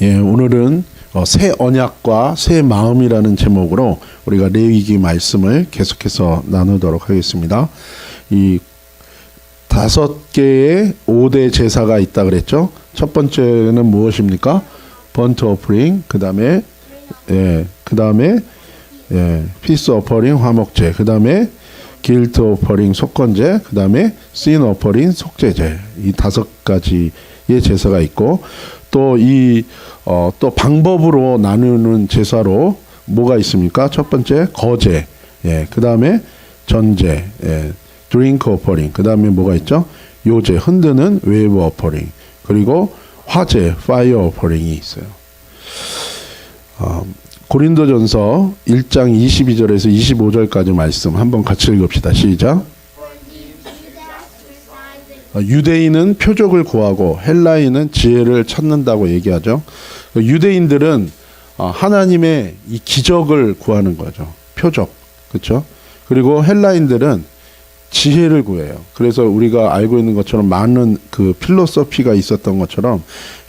예, 오늘은 새 언약과 새 마음이라는 제목으로 우리가 레위기 말씀을 계속해서 나누도록 하겠습니다. 이 5개의 5대 제사가 있다 그랬죠. 첫 번째는 무엇입니까? 번트 오퍼링, 그다음에 피스 오퍼링 화목제, 그다음에 길트 오퍼링 속건제, 그다음에 신 오퍼링 속죄제, 이 5가지의 제사가 있고, 또 또 방법으로 나누는 제사로 뭐가 있습니까? 첫 번째 거제, 그다음에 전제, 드링크 오퍼링, 그다음에 뭐가 있죠? 요제, 흔드는 웨이브 오퍼링, 그리고 화제, 파이어 오퍼링이 있어요. 고린도전서 1장 22절에서 25절까지 말씀 한번 같이 읽읍시다. 시작. 유대인은 표적을 구하고 헬라인은 지혜를 찾는다고 얘기하죠. 유대인들은 하나님의 이 기적을 구하는 거죠. 표적, 그렇죠? 그리고 헬라인들은 지혜를 구해요. 그래서 우리가 알고 있는 것처럼 많은 그 필로소피가 있었던 것처럼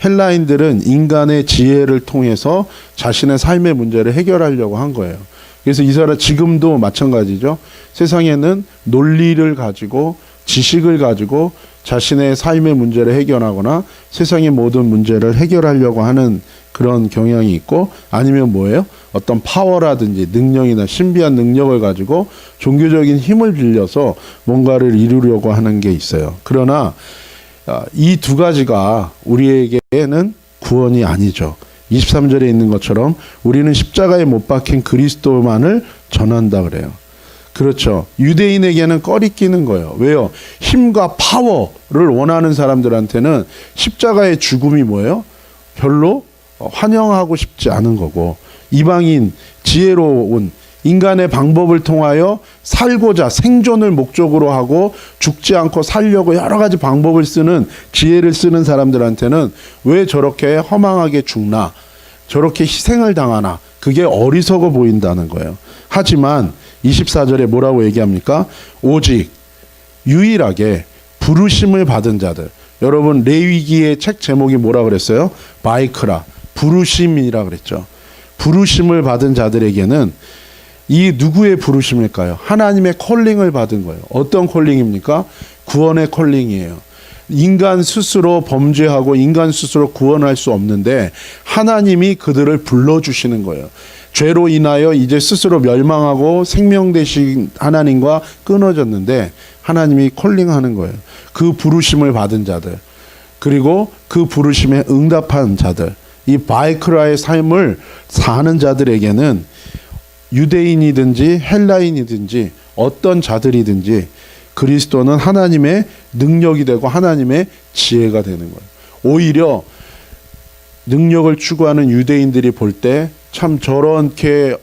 헬라인들은 인간의 지혜를 통해서 자신의 삶의 문제를 해결하려고 한 거예요. 그래서 이 사람 지금도 마찬가지죠. 세상에는 논리를 가지고 지식을 가지고 자신의 삶의 문제를 해결하거나 세상의 모든 문제를 해결하려고 하는 그런 경향이 있고, 아니면 뭐예요? 어떤 파워라든지 능력이나 신비한 능력을 가지고 종교적인 힘을 빌려서 뭔가를 이루려고 하는 게 있어요. 그러나 이 두 가지가 우리에게는 구원이 아니죠. 23절에 있는 것처럼 우리는 십자가에 못 박힌 그리스도만을 전한다 그래요. 그렇죠. 유대인에게는 꺼리끼는 거예요. 왜요? 힘과 파워를 원하는 사람들한테는 십자가의 죽음이 뭐예요? 별로 환영하고 싶지 않은 거고, 이방인 지혜로운 인간의 방법을 통하여 살고자 생존을 목적으로 하고 죽지 않고 살려고 여러 가지 방법을 쓰는, 지혜를 쓰는 사람들한테는 왜 저렇게 허망하게 죽나, 저렇게 희생을 당하나, 그게 어리석어 보인다는 거예요. 하지만 24절에 뭐라고 얘기합니까? 오직 유일하게 부르심을 받은 자들. 여러분, 레위기의 책 제목이 뭐라 그랬어요? 바이크라, 부르심이라 그랬죠. 부르심을 받은 자들에게는, 이 누구의 부르심일까요? 하나님의 콜링을 받은 거예요. 어떤 콜링입니까? 구원의 콜링이에요. 인간 스스로 범죄하고 인간 스스로 구원할 수 없는데 하나님이 그들을 불러주시는 거예요. 죄로 인하여 이제 스스로 멸망하고 생명 되신 하나님과 끊어졌는데 하나님이 콜링하는 거예요. 그 부르심을 받은 자들, 그리고 그 부르심에 응답한 자들, 이 바이크라의 삶을 사는 자들에게는 유대인이든지 헬라인이든지 어떤 자들이든지 그리스도는 하나님의 능력이 되고 하나님의 지혜가 되는 거예요. 오히려 능력을 추구하는 유대인들이 볼 때 참 저렇게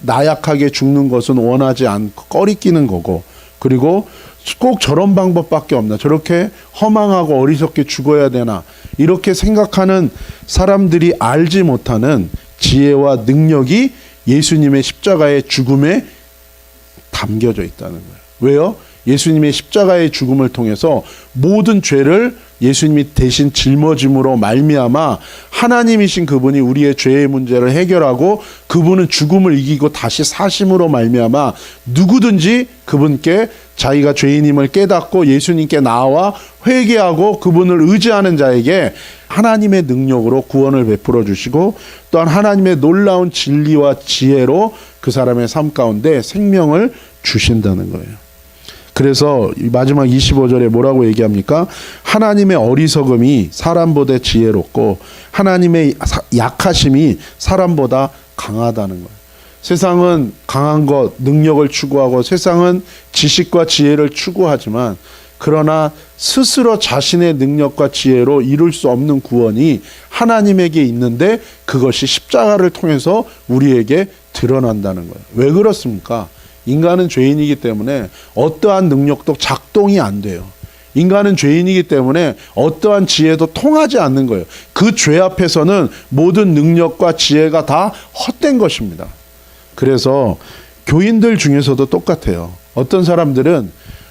나약하게 죽는 것은 원하지 않고 꺼리끼는 거고, 그리고 꼭 저런 방법밖에 없나, 저렇게 허망하고 어리석게 죽어야 되나, 이렇게 생각하는 사람들이 알지 못하는 지혜와 능력이 예수님의 십자가의 죽음에 담겨져 있다는 거예요. 왜요? 예수님의 십자가의 죽음을 통해서 모든 죄를 예수님이 대신 짊어짐으로 말미암아 하나님이신 그분이 우리의 죄의 문제를 해결하고, 그분은 죽음을 이기고 다시 사심으로 말미암아 누구든지 그분께 자기가 죄인임을 깨닫고 예수님께 나와 회개하고 그분을 의지하는 자에게 하나님의 능력으로 구원을 베풀어 주시고, 또한 하나님의 놀라운 진리와 지혜로 그 사람의 삶 가운데 생명을 주신다는 거예요. 그래서 마지막 25절에 뭐라고 얘기합니까? 하나님의 어리석음이 사람보다 지혜롭고 하나님의 약하심이 사람보다 강하다는 거예요. 세상은 강한 것, 능력을 추구하고 세상은 지식과 지혜를 추구하지만, 그러나 스스로 자신의 능력과 지혜로 이룰 수 없는 구원이 하나님에게 있는데 그것이 십자가를 통해서 우리에게 드러난다는 거예요. 왜 그렇습니까? 인간은 죄인이기 때문에 어떠한 능력도 작동이 안 돼요. 인간은 죄인이기 때문에 어떠한 지혜도 통하지 않는 거예요. 그 죄 앞에서는 모든 능력과 지혜가 다 헛된 것입니다. 그래서 교인들 중에서도 똑같아요. 어떤 사람들은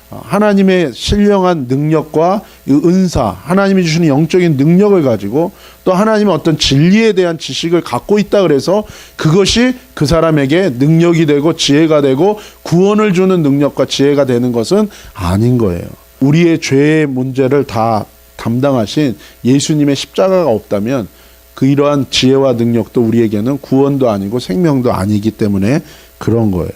하나님의 신령한 능력과 은사, 하나님이 주시는 영적인 능력을 가지고 또 하나님의 어떤 진리에 대한 지식을 갖고 있다 그래서 그것이 그 사람에게 능력이 되고 지혜가 되고 구원을 주는 능력과 지혜가 되는 것은 아닌 거예요. 우리의 죄의 문제를 다 담당하신 예수님의 십자가가 없다면 그 이러한 지혜와 능력도 우리에게는 구원도 아니고 생명도 아니기 때문에 그런 거예요.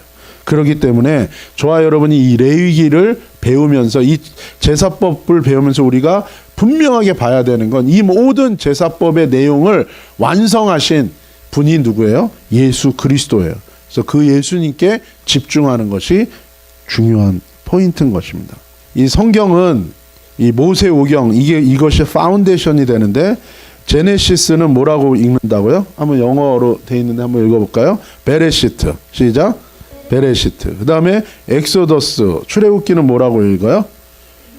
그렇기 때문에 저와 여러분이 이 레위기를 배우면서 이 제사법을 배우면서 우리가 분명하게 봐야 되는 건 이 모든 제사법의 내용을 완성하신 분이 누구예요? 예수 그리스도예요. 그래서 그 예수님께 집중하는 것이 중요한 포인트인 것입니다. 이 성경은 이 모세오경 이것이 파운데이션이 되는데 제네시스는 뭐라고 읽는다고요? 한번 영어로 돼 있는데 한번 읽어볼까요? 베레시트. 시작. 베레시트. 그 다음에 엑소더스. 출애굽기는 뭐라고 읽어요?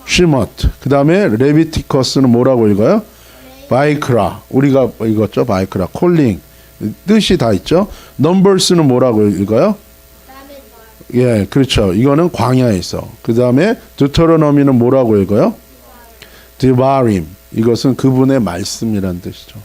시머트. 그 다음에 레비티커스는 뭐라고 읽어요? 바이크라. 우리가 읽었죠? 바이크라. 콜링. 뜻이 다 있죠? 넘버스는 뭐라고 읽어요? 예, 그렇죠. 이거는 광야에 있어. 그 다음에 드토로노미는 뭐라고 읽어요? 드바림. 이것은 그분의 말씀이란 뜻이죠.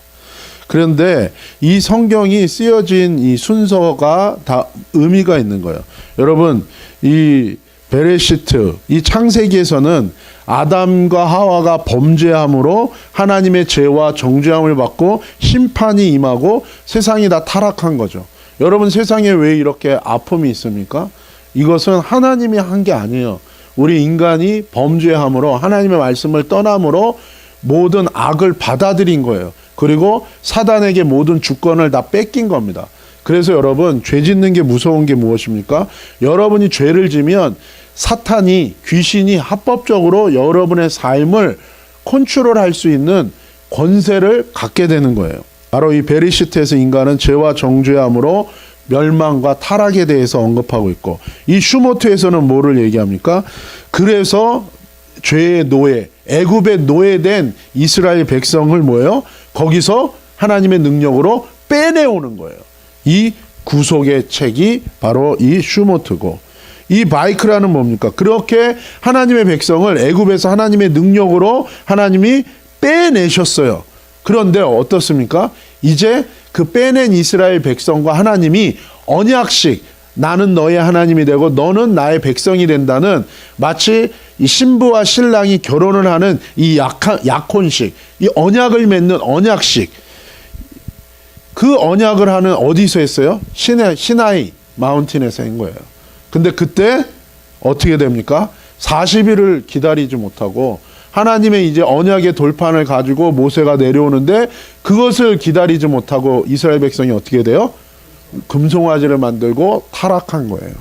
그런데 이 성경이 쓰여진 이 순서가 다 의미가 있는 거예요. 여러분, 이 베레시트, 이 창세기에서는 아담과 하와가 범죄함으로 하나님의 죄와 정죄함을 받고 심판이 임하고 세상이 다 타락한 거죠. 여러분, 세상에 왜 이렇게 아픔이 있습니까? 이것은 하나님이 한 게 아니에요. 우리 인간이 범죄함으로 하나님의 말씀을 떠남으로 모든 악을 받아들인 거예요. 그리고 사단에게 모든 주권을 다 뺏긴 겁니다. 그래서 여러분, 죄 짓는 게 무서운 게 무엇입니까? 여러분이 죄를 지면 사탄이, 귀신이 합법적으로 여러분의 삶을 컨트롤할 수 있는 권세를 갖게 되는 거예요. 바로 이 베리시트에서 인간은 죄와 정죄함으로 멸망과 타락에 대해서 언급하고 있고, 이 슈모트에서는 뭐를 얘기합니까? 그래서 죄의 노예, 애굽의 노예된 이스라엘 백성을 뭐예요? 거기서 하나님의 능력으로 빼내오는 거예요. 이 구속의 책이 바로 이 슈모트고, 이 바이크라는 뭡니까? 그렇게 하나님의 백성을 애굽에서 하나님의 능력으로 하나님이 빼내셨어요. 그런데 어떻습니까? 이제 그 빼낸 이스라엘 백성과 하나님이 언약식, 나는 너의 하나님이 되고 너는 나의 백성이 된다는, 마치 이 신부와 신랑이 결혼을 하는 이 약혼식, 이 언약을 맺는 언약식, 그 언약을 하는 어디서 했어요? 시나이 마운틴에서 한 거예요. 근데 그때 어떻게 됩니까? 40일을 기다리지 못하고 하나님의 이제 언약의 돌판을 가지고 모세가 내려오는데 그것을 기다리지 못하고 이스라엘 백성이 어떻게 돼요? 금송아지를 만들고 타락한 거예요.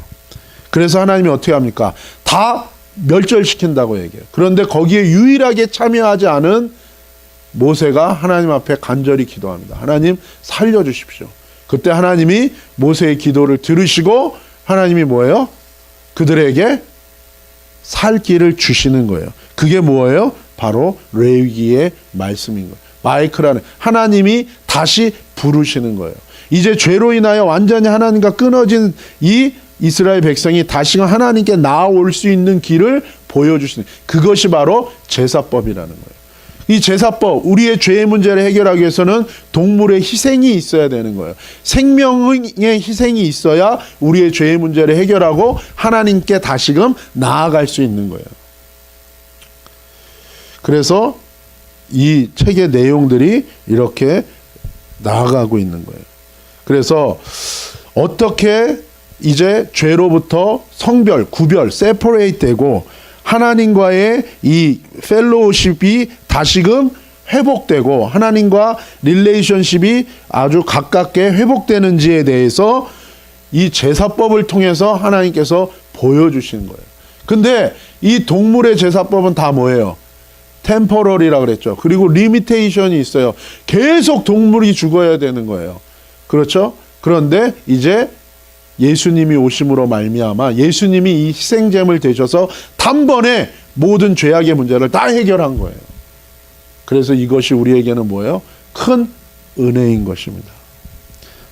그래서 하나님이 어떻게 합니까? 다 멸절시킨다고 얘기해요. 그런데 거기에 유일하게 참여하지 않은 모세가 하나님 앞에 간절히 기도합니다. 하나님 살려주십시오. 그때 하나님이 모세의 기도를 들으시고 하나님이 뭐예요? 그들에게 살 길을 주시는 거예요. 그게 뭐예요? 바로 레위기의 말씀인 거예요. 마이크라는, 하나님이 다시 부르시는 거예요. 이제 죄로 인하여 완전히 하나님과 끊어진 이 이스라엘 백성이 다시금 하나님께 나아올 수 있는 길을 보여주시는, 그것이 바로 제사법이라는 거예요. 이 제사법, 우리의 죄의 문제를 해결하기 위해서는 동물의 희생이 있어야 되는 거예요. 생명의 희생이 있어야 우리의 죄의 문제를 해결하고 하나님께 다시금 나아갈 수 있는 거예요. 그래서 이 책의 내용들이 이렇게 나아가고 있는 거예요. 그래서 어떻게 이제 죄로부터 성별, 구별, 세퍼레이트 되고 하나님과의 이 펠로우십이 다시금 회복되고 하나님과 릴레이션십이 아주 가깝게 회복되는지에 대해서 이 제사법을 통해서 하나님께서 보여주시는 거예요. 근데 이 동물의 제사법은 다 뭐예요? 템포럴이라 그랬죠. 그리고 리미테이션이 있어요. 계속 동물이 죽어야 되는 거예요. 그렇죠? 그런데 이제 예수님이 오심으로 말미암아 예수님이 이 희생제물 되셔서 단번에 모든 죄악의 문제를 다 해결한 거예요. 그래서 이것이 우리에게는 뭐예요? 큰 은혜인 것입니다.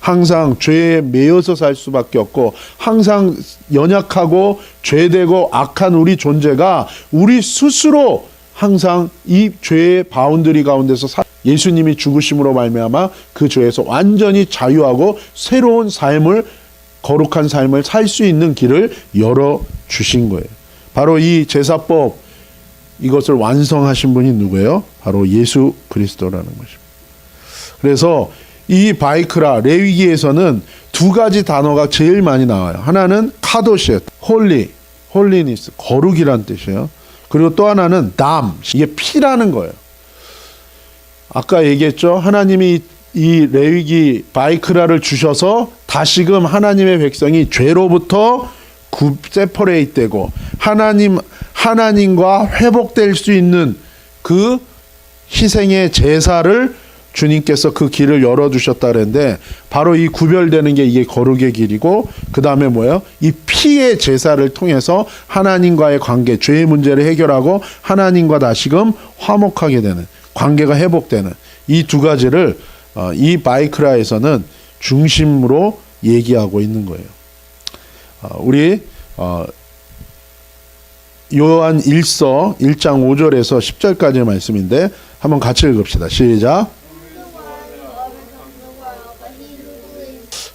항상 죄에 매여서 살 수밖에 없고 항상 연약하고 죄되고 악한 우리 존재가 우리 스스로 항상 이 죄의 바운더리 가운데서 예수님이 죽으심으로 말미암아 그 죄에서 완전히 자유하고 새로운 삶을 거룩한 삶을 살 수 있는 길을 열어주신 거예요. 바로 이 제사법 이것을 완성하신 분이 누구예요? 바로 예수 그리스도라는 것입니다. 그래서 이 바이크라 레위기에서는 두 가지 단어가 제일 많이 나와요. 하나는 카도시, 홀리니스, 거룩이란 뜻이에요. 그리고 또 하나는 담, 이게 피라는 거예요. 아까 얘기했죠. 하나님이 이 레위기 바이크라를 주셔서 다시금 하나님의 백성이 죄로부터 세퍼레이트 되고 하나님과 회복될 수 있는 그 희생의 제사를 주님께서 그 길을 열어주셨다 그랬는데 바로 이 구별되는 게 이게 거룩의 길이고 그 다음에 뭐예요? 이 피의 제사를 통해서 하나님과의 관계, 죄의 문제를 해결하고 하나님과 다시금 화목하게 되는 관계가 회복되는 이 두 가지를 이 바이크라에서는 중심으로 얘기하고 있는 거예요. 우리 요한 1서 1장 5절에서 10절까지의 말씀인데 한번 같이 읽읍시다. 시작.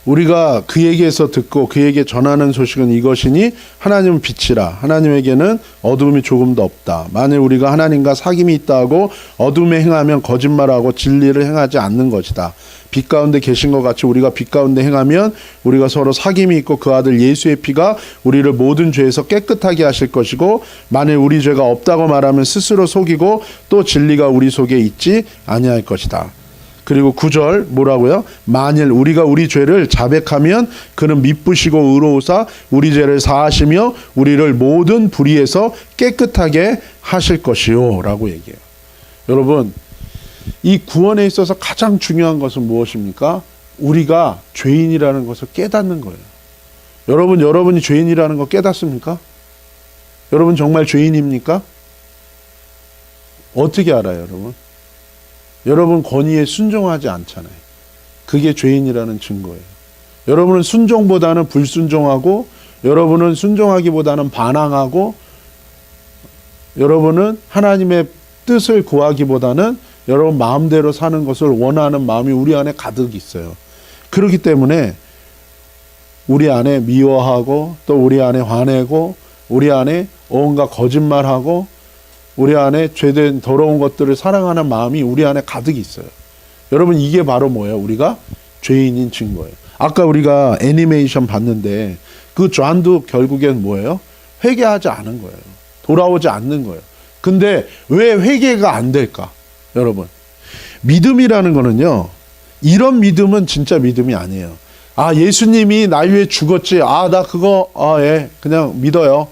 우리가 그에게서 듣고 그에게 전하는 소식은 이것이니 하나님은 빛이라 하나님에게는 어둠이 조금도 없다. 만일 우리가 하나님과 사귐이 있다 하고 어둠에 행하면 거짓말하고 진리를 행하지 않는 것이다. 빛 가운데 계신 것 같이 우리가 빛 가운데 행하면 우리가 서로 사귐이 있고 그 아들 예수의 피가 우리를 모든 죄에서 깨끗하게 하실 것이고 만일 우리 죄가 없다고 말하면 스스로 속이고 또 진리가 우리 속에 있지 아니할 것이다. 그리고 9절 뭐라고요? 만일 우리가 우리 죄를 자백하면 그는 미쁘시고 의로우사 우리 죄를 사하시며 우리를 모든 불의에서 깨끗하게 하실 것이요 라고 얘기해요. 여러분 이 구원에 있어서 가장 중요한 것은 무엇입니까? 우리가 죄인이라는 것을 깨닫는 거예요. 여러분이 죄인이라는 거 깨닫습니까? 여러분 정말 죄인입니까? 어떻게 알아요, 여러분? 여러분 권위에 순종하지 않잖아요. 그게 죄인이라는 증거예요. 여러분은 순종보다는 불순종하고 여러분은 순종하기보다는 반항하고 여러분은 하나님의 뜻을 구하기보다는 여러분 마음대로 사는 것을 원하는 마음이 우리 안에 가득 있어요. 그렇기 때문에 우리 안에 미워하고 또 우리 안에 화내고 우리 안에 온갖 거짓말하고 우리 안에 죄된 더러운 것들을 사랑하는 마음이 우리 안에 가득 있어요. 여러분 이게 바로 뭐예요? 우리가 죄인인 증거예요. 아까 우리가 애니메이션 봤는데 그 존도 결국엔 뭐예요? 회개하지 않은 거예요. 돌아오지 않는 거예요. 근데 왜 회개가 안 될까? 여러분 믿음이라는 거는요. 이런 믿음은 진짜 믿음이 아니에요. 아 예수님이 나 위해 죽었지. 아 나 그거 예 그냥 믿어요.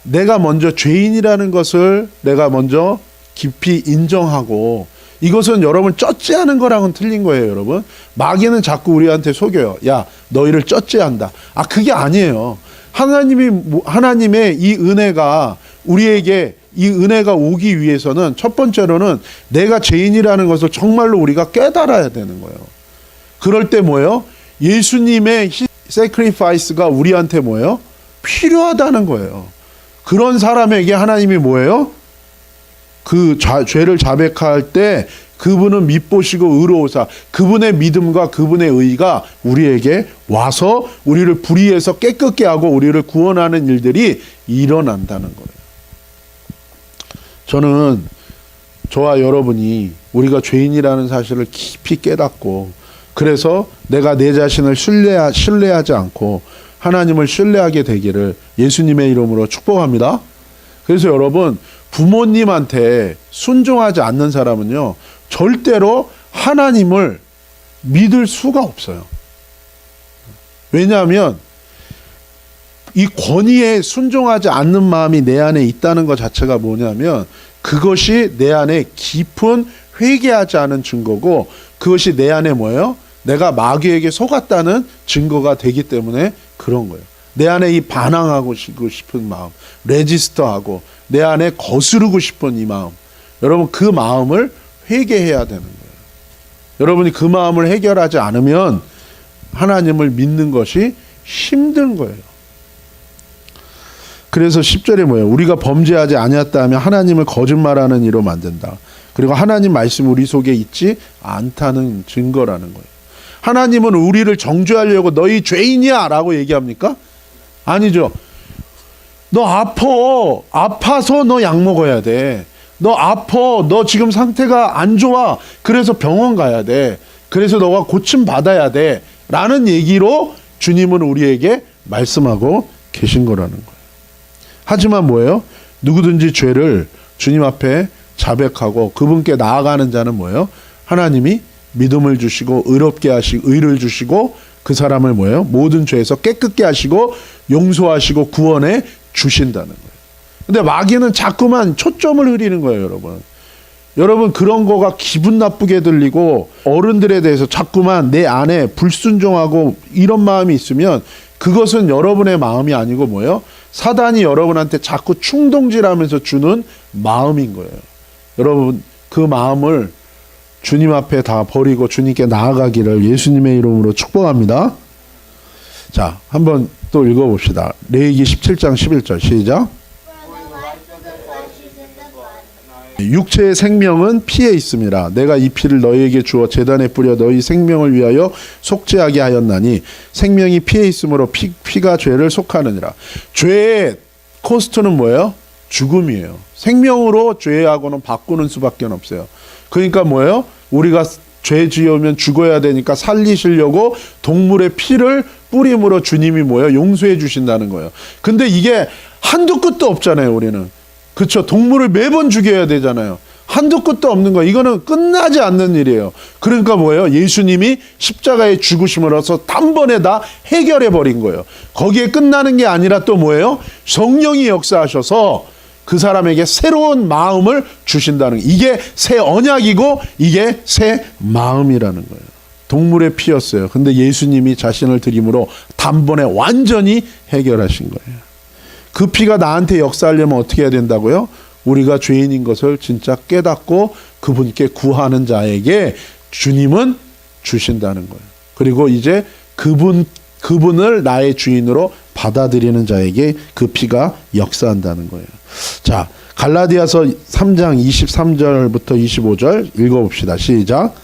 내가 먼저 죄인이라는 것을 내가 먼저 깊이 인정하고 이것은 여러분 쩌찌하는 거랑은 틀린 거예요. 여러분 마귀는 자꾸 우리한테 속여요. 야 너희를 쩌찌한다. 아 그게 아니에요. 하나님의 이 은혜가 우리에게 이 은혜가 오기 위해서는 첫 번째로는 내가 죄인이라는 것을 정말로 우리가 깨달아야 되는 거예요. 그럴 때 뭐예요? 예수님의 sacrifice가 우리한테 뭐예요? 필요하다는 거예요. 그런 사람에게 하나님이 뭐예요? 그 죄를 자백할 때 그분은 밉보시고 의로우사 그분의 믿음과 그분의 의가 우리에게 와서 우리를 불의에서 깨끗게 하고 우리를 구원하는 일들이 일어난다는 거예요. 저는 저와 여러분이 우리가 죄인이라는 사실을 깊이 깨닫고 그래서 내가 내 자신을 신뢰하지 않고 하나님을 신뢰하게 되기를 예수님의 이름으로 축복합니다. 그래서 여러분 부모님한테 순종하지 않는 사람은요 절대로 하나님을 믿을 수가 없어요. 왜냐하면 이 권위에 순종하지 않는 마음이 내 안에 있다는 것 자체가 뭐냐면 그것이 내 안에 깊은 회개하지 않은 증거고 그것이 내 안에 뭐예요? 내가 마귀에게 속았다는 증거가 되기 때문에 그런 거예요. 내 안에 이 반항하고 싶은 마음, 레지스터하고 내 안에 거스르고 싶은 이 마음, 여러분 그 마음을 회개해야 되는 거예요. 여러분이 그 마음을 해결하지 않으면 하나님을 믿는 것이 힘든 거예요. 그래서 10절에 뭐예요? 우리가 범죄하지 아니었다 하면 하나님을 거짓말하는 이로 만든다. 그리고 하나님 말씀 우리 속에 있지 않다는 증거라는 거예요. 하나님은 우리를 정죄하려고 너희 죄인이야 라고 얘기합니까? 아니죠. 너 아파서 너 약 먹어야 돼. 너 아파. 너 지금 상태가 안 좋아. 그래서 병원 가야 돼. 그래서 너가 고침 받아야 돼. 라는 얘기로 주님은 우리에게 말씀하고 계신 거라는 거예요. 하지만 뭐예요? 누구든지 죄를 주님 앞에 자백하고 그분께 나아가는 자는 뭐예요? 하나님이 믿음을 주시고 의롭게 하시고 의를 주시고 그 사람을 뭐예요? 모든 죄에서 깨끗게 하시고 용서하시고 구원해 주신다는 거예요. 근데 마귀는 자꾸만 초점을 흐리는 거예요, 여러분. 여러분 그런 거가 기분 나쁘게 들리고 어른들에 대해서 자꾸만 내 안에 불순종하고 이런 마음이 있으면 그것은 여러분의 마음이 아니고 뭐예요? 사단이 여러분한테 자꾸 충동질하면서 주는 마음인 거예요. 여러분 그 마음을 주님 앞에 다 버리고 주님께 나아가기를 예수님의 이름으로 축복합니다. 자, 한번 또 읽어봅시다. 레위기 17장 11절 시작. 육체의 생명은 피에 있음이라. 내가 이 피를 너희에게 주어 제단에 뿌려 너희 생명을 위하여 속죄하게 하였나니 생명이 피에 있으므로 피가 죄를 속하느니라. 죄의 코스트는 뭐예요? 죽음이에요. 생명으로 죄하고는 바꾸는 수밖에 없어요. 그러니까 뭐예요? 우리가 죄 지으면 죽어야 되니까 살리시려고 동물의 피를 뿌림으로 주님이 뭐예요? 용서해 주신다는 거예요. 근데 이게 한두 끝도 없잖아요, 우리는. 그렇죠. 동물을 매번 죽여야 되잖아요. 한두 끝도 없는 거예요. 이거는 끝나지 않는 일이에요. 그러니까 뭐예요? 예수님이 십자가에 죽으심으로써 단번에 다 해결해 버린 거예요. 거기에 끝나는 게 아니라 또 뭐예요? 성령이 역사하셔서 그 사람에게 새로운 마음을 주신다는 거예요. 이게 새 언약이고 이게 새 마음이라는 거예요. 동물의 피였어요. 근데 예수님이 자신을 드림으로 단번에 완전히 해결하신 거예요. 그 피가 나한테 역사하려면 어떻게 해야 된다고요? 우리가 죄인인 것을 진짜 깨닫고 그분께 구하는 자에게 주님은 주신다는 거예요. 그리고 이제 그분을 나의 주인으로 받아들이는 자에게 그 피가 역사한다는 거예요. 자, 갈라디아서 3장 23절부터 25절 읽어봅시다. 시작.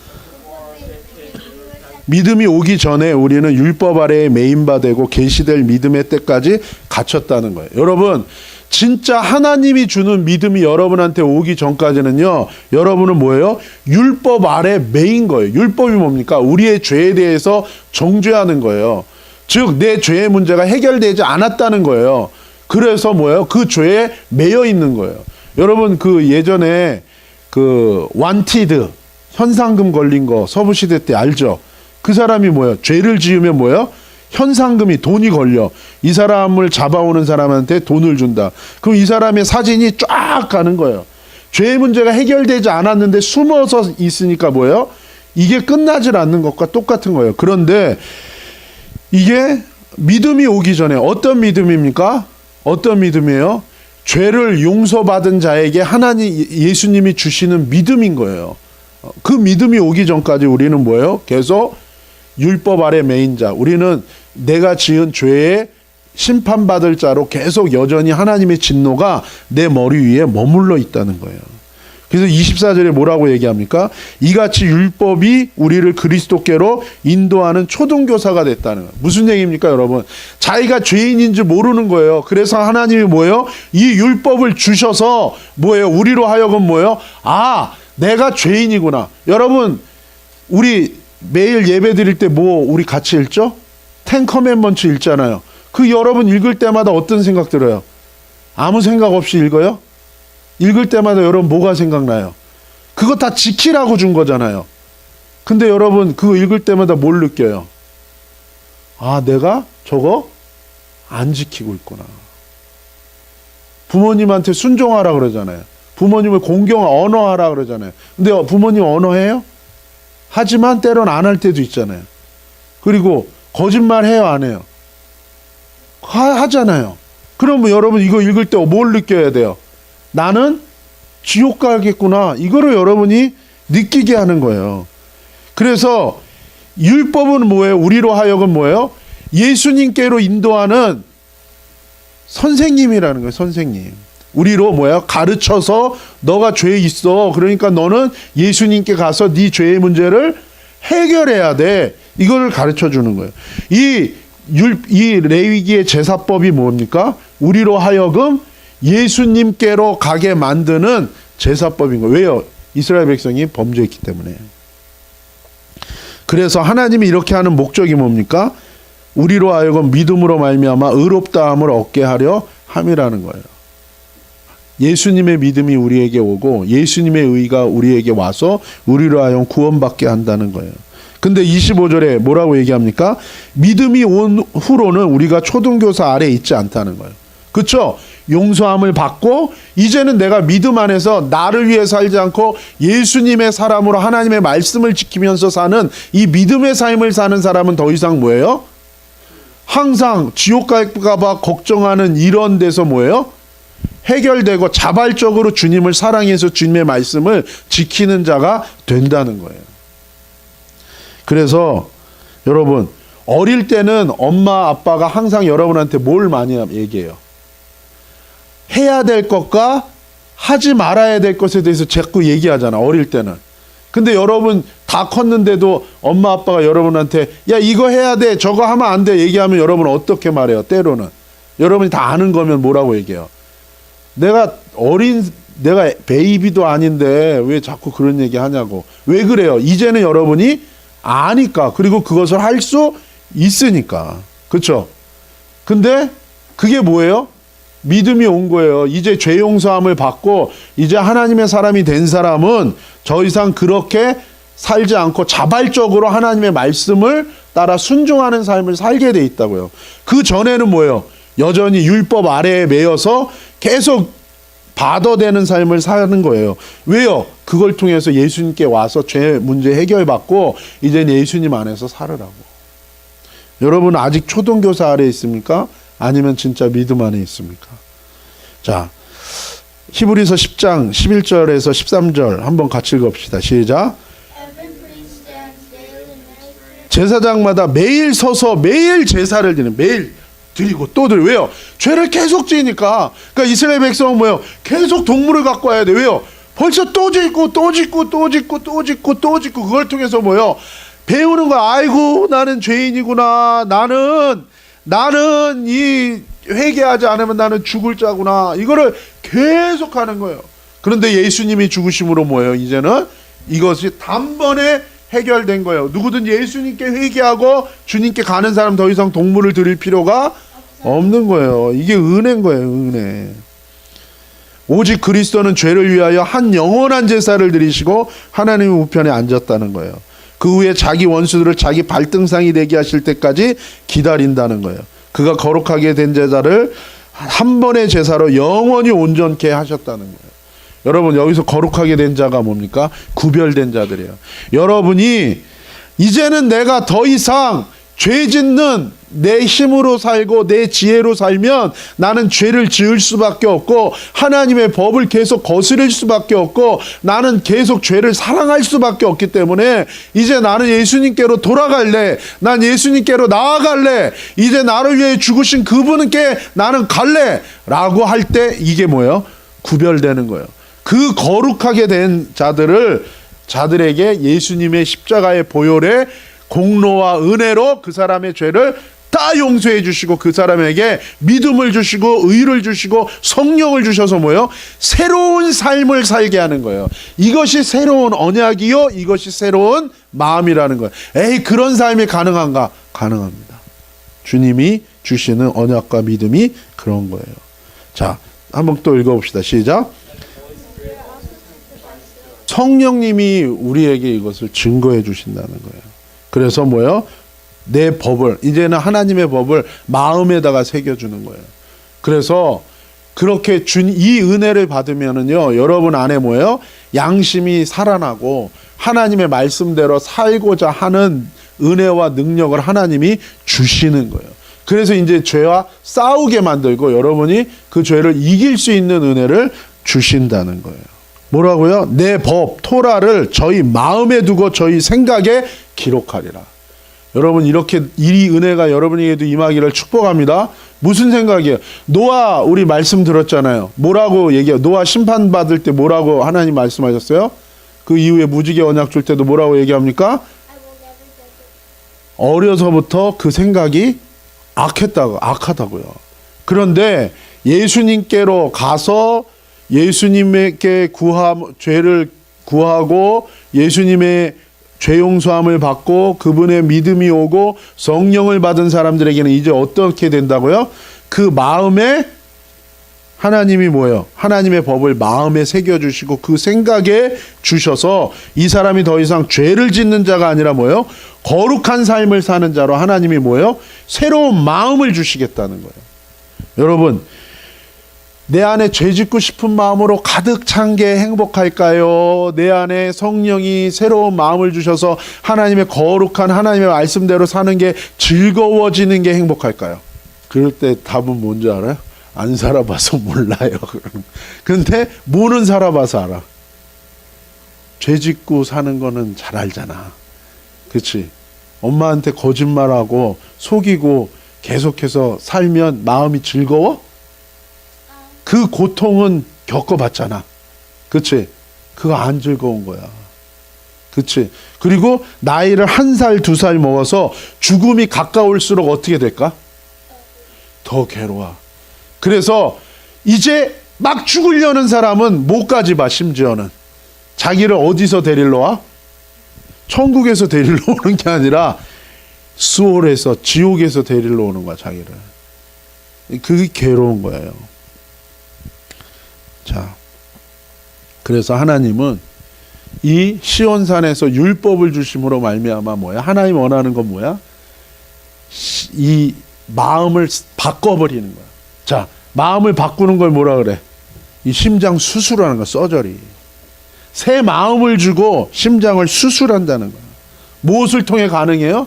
믿음이 오기 전에 우리는 율법 아래에 매인바 되고 계시될 믿음의 때까지 갇혔다는 거예요. 여러분 진짜 하나님이 주는 믿음이 여러분한테 오기 전까지는요, 여러분은 뭐예요? 율법 아래 매인 거예요. 율법이 뭡니까? 우리의 죄에 대해서 정죄하는 거예요. 즉 내 죄의 문제가 해결되지 않았다는 거예요. 그래서 뭐예요? 그 죄에 매여 있는 거예요. 여러분 그 예전에 그 완티드 현상금 걸린 거 서부시대 때 알죠? 그 사람이 뭐예요? 죄를 지으면 뭐예요? 현상금이 돈이 걸려. 이 사람을 잡아오는 사람한테 돈을 준다. 그럼 이 사람의 사진이 쫙 가는 거예요. 죄의 문제가 해결되지 않았는데 숨어서 있으니까 뭐예요? 이게 끝나질 않는 것과 똑같은 거예요. 그런데 이게 믿음이 오기 전에 어떤 믿음입니까? 어떤 믿음이에요? 죄를 용서받은 자에게 하나님 예수님이 주시는 믿음인 거예요. 그 믿음이 오기 전까지 우리는 뭐예요? 계속 율법 아래 매인 자, 우리는 내가 지은 죄에 심판받을 자로 계속 여전히 하나님의 진노가 내 머리 위에 머물러 있다는 거예요. 그래서 24절에 뭐라고 얘기합니까? 이같이 율법이 우리를 그리스도께로 인도하는 초등교사가 됐다는 거예요. 무슨 얘기입니까, 여러분? 자기가 죄인인 줄 모르는 거예요. 그래서 하나님이 뭐예요? 이 율법을 주셔서 뭐예요? 우리로 하여금 뭐예요? 아, 내가 죄인이구나. 여러분, 우리 매일 예배 드릴 때 뭐 우리 같이 읽죠? 10 커맨먼트 읽잖아요. 그 여러분 읽을 때마다 어떤 생각 들어요? 아무 생각 없이 읽어요? 읽을 때마다 여러분 뭐가 생각나요? 그거 다 지키라고 준 거잖아요. 근데 여러분 그거 읽을 때마다 뭘 느껴요? 아, 내가 저거 안 지키고 있구나. 부모님한테 순종하라 그러잖아요. 부모님을 언어하라 그러잖아요. 근데 부모님 언어해요? 하지만 때론 안 할 때도 있잖아요. 그리고 거짓말 해요, 안 해요? 하잖아요. 그러면 여러분 이거 읽을 때 뭘 느껴야 돼요? 나는 지옥 가겠구나. 이거를 여러분이 느끼게 하는 거예요. 그래서 율법은 뭐예요? 우리로 하여금 뭐예요? 예수님께로 인도하는 선생님이라는 거예요. 선생님. 우리로 뭐야? 가르쳐서 너가 죄 있어. 그러니까 너는 예수님께 가서 네 죄의 문제를 해결해야 돼. 이걸 가르쳐 주는 거예요. 이 레위기의 제사법이 뭡니까? 우리로 하여금 예수님께로 가게 만드는 제사법인 거예요. 왜요? 이스라엘 백성이 범죄했기 때문에. 그래서 하나님이 이렇게 하는 목적이 뭡니까? 우리로 하여금 믿음으로 말미암아 의롭다함을 얻게 하려 함이라는 거예요. 예수님의 믿음이 우리에게 오고 예수님의 의가 우리에게 와서 우리로 하여금 구원받게 한다는 거예요. 근데 25절에 뭐라고 얘기합니까? 믿음이 온 후로는 우리가 초등교사 아래에 있지 않다는 거예요. 그렇죠? 용서함을 받고 이제는 내가 믿음 안에서 나를 위해 살지 않고 예수님의 사람으로 하나님의 말씀을 지키면서 사는 이 믿음의 삶을 사는 사람은 더 이상 뭐예요? 항상 지옥 갈까 봐 걱정하는 이런 데서 뭐예요? 해결되고 자발적으로 주님을 사랑해서 주님의 말씀을 지키는 자가 된다는 거예요. 그래서 여러분, 어릴 때는 엄마 아빠가 항상 여러분한테 뭘 많이 얘기해요? 해야 될 것과 하지 말아야 될 것에 대해서 자꾸 얘기하잖아, 어릴 때는. 근데 여러분 다 컸는데도 엄마 아빠가 여러분한테 야 이거 해야 돼, 저거 하면 안 돼 얘기하면 여러분 어떻게 말해요? 때로는 여러분이 다 아는 거면 뭐라고 얘기해요? 내가 베이비도 아닌데 왜 자꾸 그런 얘기 하냐고. 왜 그래요? 이제는 여러분이 아니까. 그리고 그것을 할 수 있으니까. 그렇죠? 근데 그게 뭐예요? 믿음이 온 거예요. 이제 죄 용서함을 받고 이제 하나님의 사람이 된 사람은 더 이상 그렇게 살지 않고 자발적으로 하나님의 말씀을 따라 순종하는 삶을 살게 돼 있다고요. 그 전에는 뭐예요? 여전히 율법 아래에 매여서 계속 바더되는 삶을 사는 거예요. 왜요? 그걸 통해서 예수님께 와서 죄 문제 해결받고 이제 예수님 안에서 살으라고. 여러분 아직 초등교사 아래에 있습니까? 아니면 진짜 믿음 안에 있습니까? 자, 히브리서 10장 11절에서 13절 한번 같이 읽어봅시다. 시작. 제사장마다 매일 서서 매일 제사를 드리는, 매일 드리고 또 드리고. 왜요? 죄를 계속 지으니까. 그러니까 이스라엘 백성은 뭐예요? 계속 동물을 갖고 와야 돼. 왜요? 벌써 또 짓고 또 짓고 또 짓고 또 짓고 또 짓고. 그걸 통해서 뭐예요? 배우는 거야. 아이고 나는 죄인이구나. 나는 이 회개하지 않으면 나는 죽을 자구나. 이거를 계속 하는 거예요. 그런데 예수님이 죽으심으로 뭐예요? 이제는 이것이 단번에 해결된 거예요. 누구든 예수님께 회개하고 주님께 가는 사람 더 이상 동물을 드릴 필요가 없는 거예요. 이게 은혜인 거예요. 은혜. 오직 그리스도는 죄를 위하여 한 영원한 제사를 드리시고 하나님의 우편에 앉았다는 거예요. 그 후에 자기 원수들을 자기 발등상이 되게 하실 때까지 기다린다는 거예요. 그가 거룩하게 된 제사를 한 번의 제사로 영원히 온전케 하셨다는 거예요. 여러분 여기서 거룩하게 된 자가 뭡니까? 구별된 자들이에요. 여러분이 이제는 내가 더 이상 죄 짓는 내 힘으로 살고 내 지혜로 살면 나는 죄를 지을 수밖에 없고 하나님의 법을 계속 거스릴 수밖에 없고 나는 계속 죄를 사랑할 수밖에 없기 때문에 이제 나는 예수님께로 돌아갈래. 난 예수님께로 나아갈래. 이제 나를 위해 죽으신 그분께 나는 갈래 라고 할 때 이게 뭐예요? 구별되는 거예요. 그 거룩하게 된 자들에게 예수님의 십자가의 보혈의 공로와 은혜로 그 사람의 죄를 다 용서해 주시고 그 사람에게 믿음을 주시고 의를 주시고 성령을 주셔서 뭐예요? 새로운 삶을 살게 하는 거예요. 이것이 새로운 언약이요, 이것이 새로운 마음이라는 거예요. 에이 그런 삶이 가능한가? 가능합니다. 주님이 주시는 언약과 믿음이 그런 거예요. 자, 한번 또 읽어봅시다. 시작. 성령님이 우리에게 이것을 증거해 주신다는 거예요. 그래서 뭐예요? 내 법을, 이제는 하나님의 법을 마음에다가 새겨주는 거예요. 그래서 그렇게 이 은혜를 받으면은요, 여러분 안에 뭐예요? 양심이 살아나고 하나님의 말씀대로 살고자 하는 은혜와 능력을 하나님이 주시는 거예요. 그래서 이제 죄와 싸우게 만들고 여러분이 그 죄를 이길 수 있는 은혜를 주신다는 거예요. 뭐라고요? 내 법, 토라를 저희 마음에 두고 저희 생각에 기록하리라. 여러분 이렇게 이 은혜가 여러분에게도 임하기를 축복합니다. 무슨 생각이에요? 노아 우리 말씀 들었잖아요. 뭐라고 얘기해요? 노아 심판 받을 때 뭐라고 하나님 말씀하셨어요? 그 이후에 무지개 언약 줄 때도 뭐라고 얘기합니까? 어려서부터 그 생각이 악하다고요. 그런데 예수님께로 가서 예수님께 죄를 구하고 예수님의 죄 용서함을 받고 그분의 믿음이 오고 성령을 받은 사람들에게는 이제 어떻게 된다고요? 그 마음에 하나님이 뭐예요? 하나님의 법을 마음에 새겨주시고 그 생각에 주셔서 이 사람이 더 이상 죄를 짓는 자가 아니라 뭐예요? 거룩한 삶을 사는 자로 하나님이 뭐예요? 새로운 마음을 주시겠다는 거예요. 여러분, 내 안에 죄 짓고 싶은 마음으로 가득 찬 게 행복할까요? 내 안에 성령이 새로운 마음을 주셔서 하나님의 거룩한 하나님의 말씀대로 사는 게 즐거워지는 게 행복할까요? 그럴 때 답은 뭔지 알아요? 안 살아봐서 몰라요. 근데 뭐는 살아봐서 알아. 죄 짓고 사는 거는 잘 알잖아. 그렇지? 엄마한테 거짓말하고 속이고 계속해서 살면 마음이 즐거워? 그 고통은 겪어봤잖아. 그치? 그거 안 즐거운 거야. 그치? 그리고 나이를 1살, 2살 먹어서 죽음이 가까울수록 어떻게 될까? 더 괴로워. 그래서 이제 막 죽으려는 사람은 뭐까지 봐, 심지어는. 자기를 어디서 데리러 와? 천국에서 데리러 오는 게 아니라 수월에서, 지옥에서 데리러 오는 거야, 자기를. 그게 괴로운 거예요. 자, 그래서 하나님은 이 시온산에서 율법을 주심으로 말미암아 뭐야? 하나님 원하는 건 뭐야? 이 마음을 바꿔버리는 거야. 자, 마음을 바꾸는 걸 뭐라 그래? 이 심장 수술하는 거야, 서저리. 새 마음을 주고 심장을 수술한다는 거야. 무엇을 통해 가능해요?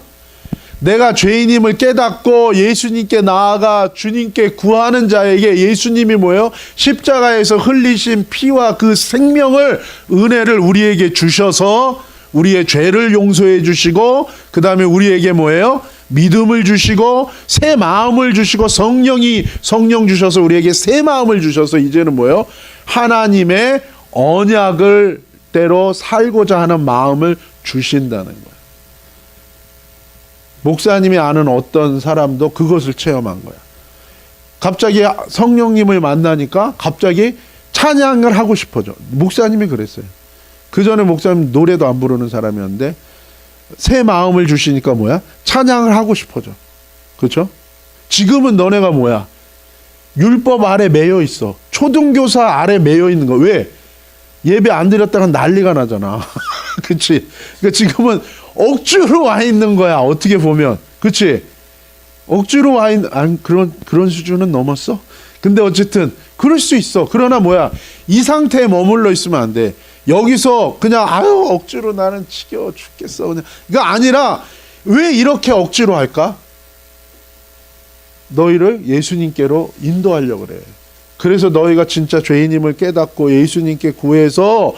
내가 죄인임을 깨닫고 예수님께 나아가 주님께 구하는 자에게 예수님이 뭐예요? 십자가에서 흘리신 피와 그 생명을, 은혜를 우리에게 주셔서 우리의 죄를 용서해 주시고 그 다음에 우리에게 뭐예요? 믿음을 주시고 새 마음을 주시고 성령 주셔서 우리에게 새 마음을 주셔서 이제는 뭐예요? 하나님의 언약을 대로 살고자 하는 마음을 주신다는 거예요. 목사님이 아는 어떤 사람도 그것을 체험한 거야. 갑자기 성령님을 만나니까 갑자기 찬양을 하고 싶어져. 목사님이 그랬어요. 그 전에 목사님 노래도 안 부르는 사람이었는데 새 마음을 주시니까 뭐야? 찬양을 하고 싶어져. 그렇죠? 지금은 너네가 뭐야? 율법 아래 매여 있어. 초등교사 아래 매여 있는 거. 왜? 예배 안 드렸다가 난리가 나잖아. 그렇지? 그러니까 지금은 억지로 와 있는 거야. 어떻게 보면. 그렇지? 억지로 와 있는, 그런 수준은 넘었어? 근데 어쨌든 그럴 수 있어. 그러나 뭐야? 이 상태에 머물러 있으면 안 돼. 여기서 그냥 억지로 나는 지겨워 죽겠어. 그냥. 이거 아니라 왜 이렇게 억지로 할까? 너희를 예수님께로 인도하려고 그래. 그래서 너희가 진짜 죄인임을 깨닫고 예수님께 구해서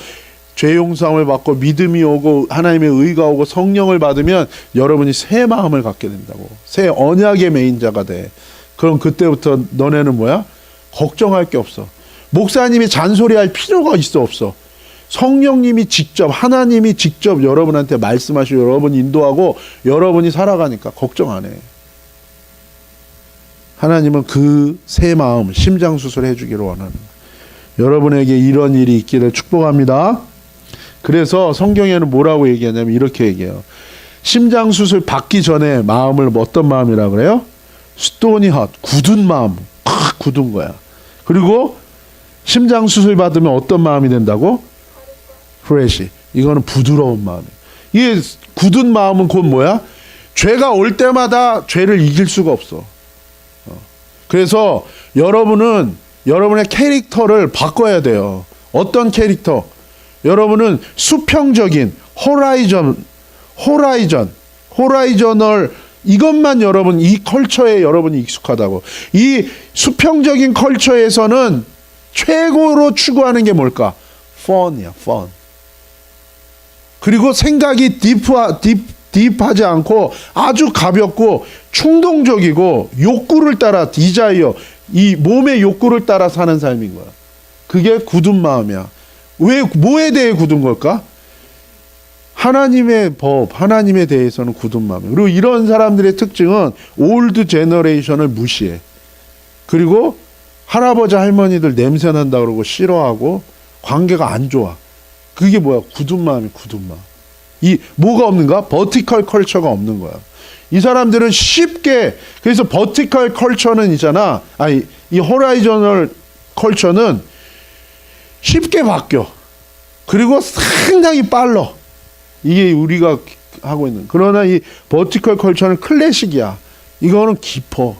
죄 용서함을 받고 믿음이 오고 하나님의 의가 오고 성령을 받으면 여러분이 새 마음을 갖게 된다고. 새 언약의 메인 자가 돼. 그럼 그때부터 너네는 뭐야? 걱정할 게 없어. 목사님이 잔소리할 필요가 있어 없어. 성령님이 직접, 하나님이 직접 여러분한테 말씀하시고 여러분 인도하고 여러분이 살아가니까 걱정 안 해. 하나님은 그 새 마음, 심장 수술 해주기를 원하는 거예요. 여러분에게 이런 일이 있기를 축복합니다. 그래서 성경에는 뭐라고 얘기하냐면 이렇게 얘기해요. 심장 수술 받기 전에 마음을 어떤 마음이라고 그래요? 스토니 핫, 굳은 마음, 굳은 거야. 그리고 심장 수술 받으면 어떤 마음이 된다고? 프레시. 이거는 부드러운 마음이에요. 이 굳은 마음은 곧 뭐야? 죄가 올 때마다 죄를 이길 수가 없어. 그래서 여러분은 여러분의 캐릭터를 바꿔야 돼요. 어떤 캐릭터? 여러분은 수평적인 호라이저널 이것만 여러분 이 컬처에 여러분이 익숙하다고. 이 수평적인 컬처에서는 최고로 추구하는 게 뭘까? 펀이야, 펀. 그리고 생각이 딥하지 않고 아주 가볍고 충동적이고 욕구를 따라 디자이어, 이 몸의 욕구를 따라 사는 삶인 거야. 그게 굳은 마음이야. 왜, 뭐에 대해 굳은 걸까? 하나님의 법, 하나님에 대해서는 굳은 마음이야. 그리고 이런 사람들의 특징은 올드 제너레이션을 무시해. 그리고 할아버지 할머니들 냄새 난다 그러고 싫어하고 관계가 안 좋아. 그게 뭐야? 굳은 마음이 굳은 마음. 이 뭐가 없는가? 버티컬 컬처가 없는 거야. 이 사람들은 쉽게, 그래서 버티컬 컬처는 있잖아. 아니, 이 호라이저널 컬처는 쉽게 바뀌어. 그리고 상당히 빨라. 이게 우리가 하고 있는. 그러나 이 버티컬 컬처는 클래식이야. 이거는 깊어.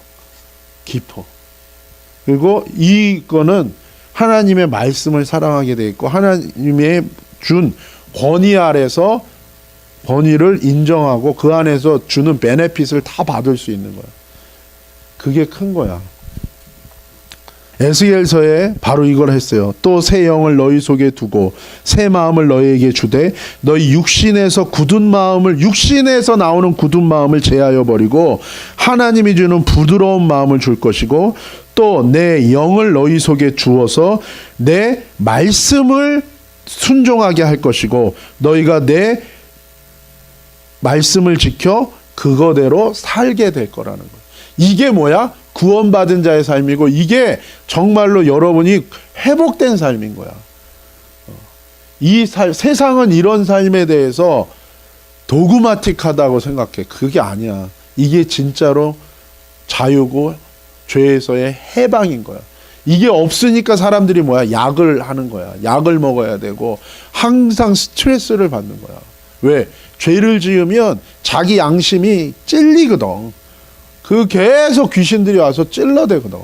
그리고 이거는 하나님의 말씀을 사랑하게 돼 있고 하나님의 준 권위 아래서 권위를 인정하고 그 안에서 주는 베네핏을 다 받을 수 있는 거야. 그게 큰 거야. 에스겔서에 바로 이걸 했어요. 또 새 영을 너희 속에 두고 새 마음을 너희에게 주되 너희 육신에서 굳은 마음을, 육신에서 나오는 굳은 마음을 제하여 버리고 하나님이 주는 부드러운 마음을 줄 것이고 또 내 영을 너희 속에 주어서 내 말씀을 순종하게 할 것이고 너희가 내 말씀을 지켜 그거대로 살게 될 거라는 거예요. 이게 뭐야? 구원받은 자의 삶이고 이게 정말로 여러분이 회복된 삶인 거야. 세상은 이런 삶에 대해서 도그마틱하다고 생각해. 그게 아니야. 이게 진짜로 자유고 죄에서의 해방인 거야. 이게 없으니까 사람들이 뭐야? 약을 하는 거야. 약을 먹어야 되고 항상 스트레스를 받는 거야. 왜? 죄를 지으면 자기 양심이 찔리거든. 그 계속 귀신들이 와서 찔러대거든.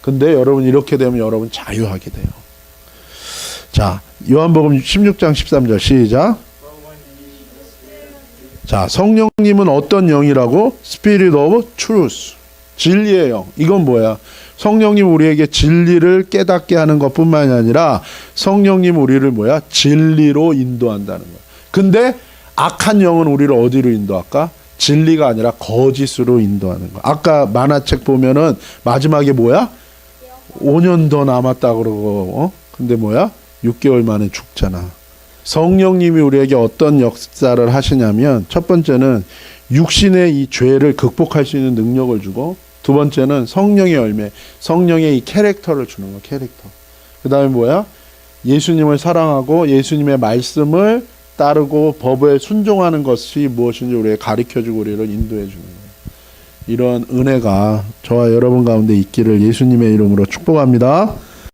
근데 여러분 이렇게 되면 여러분 자유하게 돼요. 자, 요한복음 16장 13절 시작. 자, 성령님은 어떤 영이라고? Spirit of Truth. 진리의 영. 이건 뭐야? 성령님 우리에게 진리를 깨닫게 하는 것뿐만이 아니라 성령님 우리를 뭐야? 진리로 인도한다는 거야. 근데 악한 영은 우리를 어디로 인도할까? 진리가 아니라 거짓으로 인도하는 거. 아까 만화책 보면은 마지막에 뭐야? 5년 더 남았다 그러고, 근데 뭐야? 6개월 만에 죽잖아. 성령님이 우리에게 어떤 역사를 하시냐면 첫 번째는 육신의 이 죄를 극복할 수 있는 능력을 주고 두 번째는 성령의 열매, 성령의 이 캐릭터를 주는 거, 캐릭터. 그 다음에 뭐야? 예수님을 사랑하고 예수님의 말씀을 따르고 법에 순종하는 것이 무엇인지 우리에게 가르쳐주고 우리를 인도해 주는 거예요. 이런 은혜가 저와 여러분 가운데 있기를 예수님의 이름으로 축복합니다.